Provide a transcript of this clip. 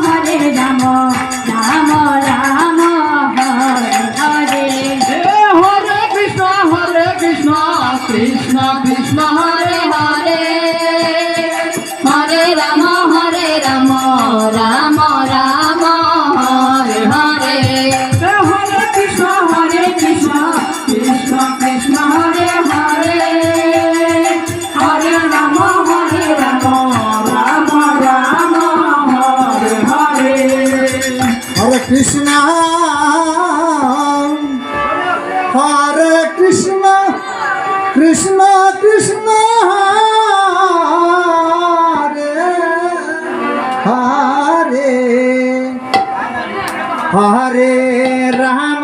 Hare Ram Ram Ram Hare Hare. Hare Krishna Krishna Krishna Hare Hare, Hare Ram Ram Ram Hare Hare. Hare Krishna Krishna Krishna Hare Hare, Hare Ram Ram Ram Hare Hare. Hare Krishna Krishna Krishna Hare Hare, Hare Ram